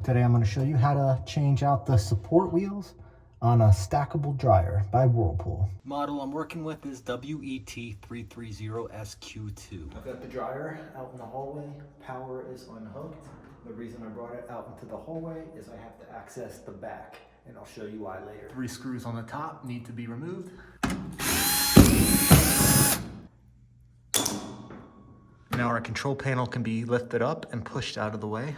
Today I'm going to show you how to change out the support wheels on a stackable dryer by Whirlpool. Model I'm working with is WET330SQ2. I've got the dryer out in the hallway. Power is unhooked. The reason I brought it out into the hallway is I have to access the back, and I'll show you why later. 3 screws on the top need to be removed. Now our control panel can be lifted up and pushed out of the way.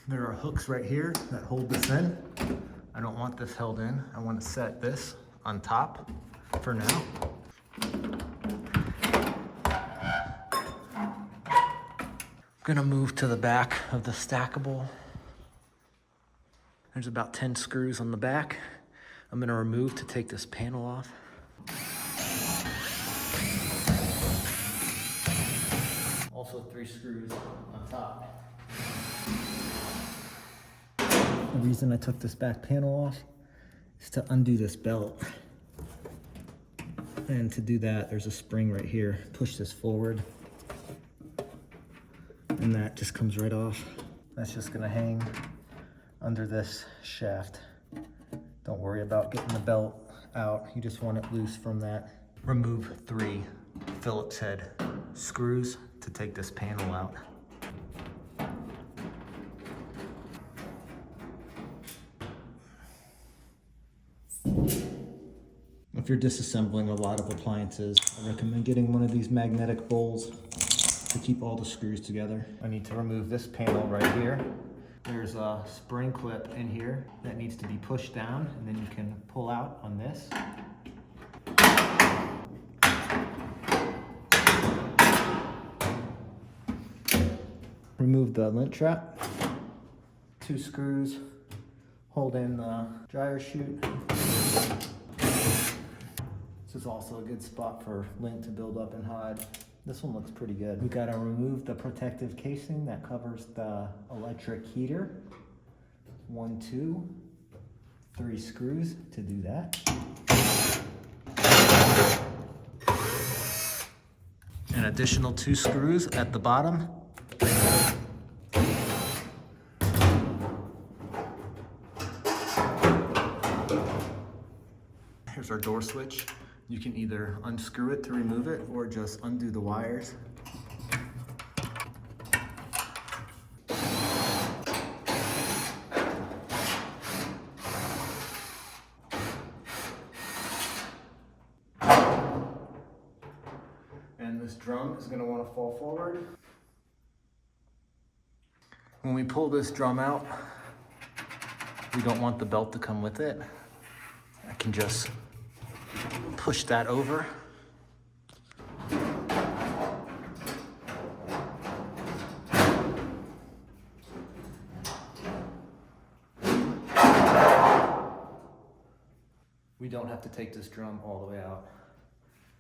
There are hooks right here that hold this in. I don't want this held in. I want to set this on top for now. I'm gonna move to the back of the stackable. There's about 10 screws on the back. I'm gonna remove to take this panel off. Also 3 screws on top. The reason I took this back panel off is to undo this belt. And to do that, there's a spring right here. Push this forward. And that just comes right off. That's just gonna hang under this shaft. Don't worry about getting the belt out. You just want it loose from that. Remove 3 Phillips head screws to take this panel out. If you're disassembling a lot of appliances, I recommend getting one of these magnetic bowls to keep all the screws together. I need to remove this panel right here. There's a spring clip in here that needs to be pushed down, and then you can pull out on this. Remove the lint trap. 2 screws hold in the dryer chute. This is also a good spot for lint to build up and hide. This one looks pretty good. We gotta remove the protective casing that covers the electric heater. 1, 2, 3 screws to do that. An additional 2 screws at the bottom. Here's our door switch. You can either unscrew it to remove it or just undo the wires. And this drum is going to want to fall forward. When we pull this drum out, we don't want the belt to come with it. I can just push that over. We don't have to take this drum all the way out.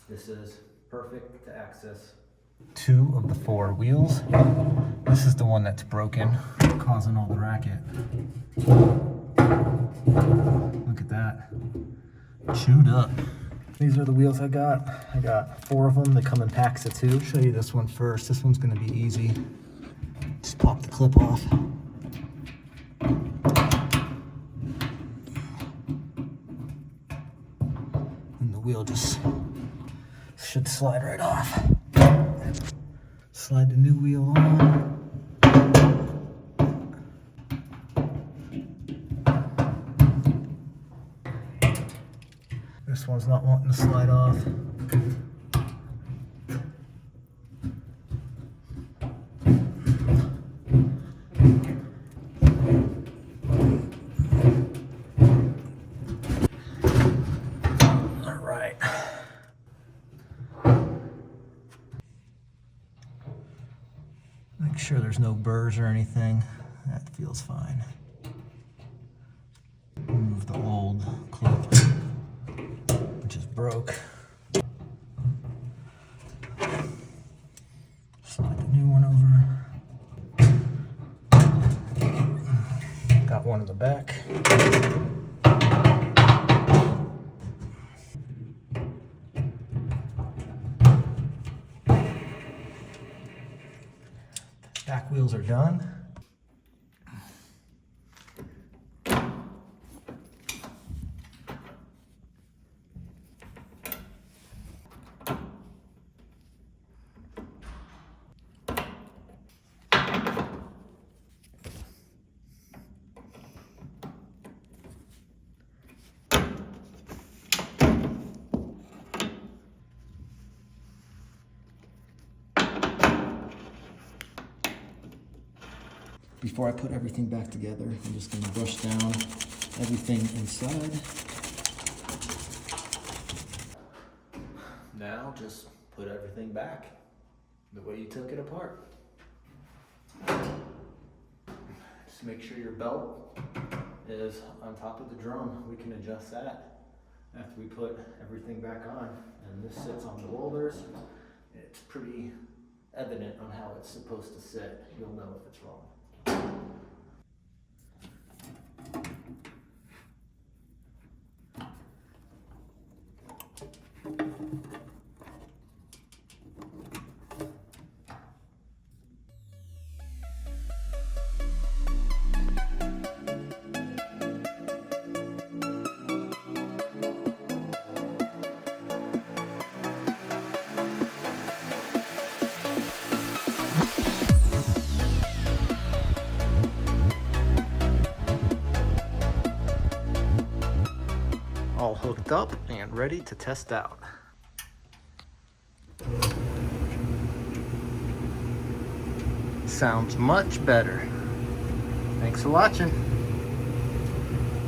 This is perfect to access 2 of the 4 wheels. This is the one that's broken, causing all the racket. Look at that. Chewed up. These are the wheels I got. I got 4 of them. They come in packs of 2. I'll show you this one first. This one's gonna be easy. Just pop the clip off. And the wheel just should slide right off. Slide the new wheel on. This one's not wanting to slide off. All right. Make sure there's no burrs or anything. That feels fine. Remove the old clip, which is broke. Slide the new one over. Got one in the back. Back wheels are done. Before I put everything back together, I'm just going to brush down everything inside. Now just put everything back the way you took it apart. Just make sure your belt is on top of the drum. We can adjust that after we put everything back on. And this sits on the rollers. It's pretty evident on how it's supposed to sit. You'll know if it's wrong. All hooked up and ready to test out. Sounds much better. Thanks for watching.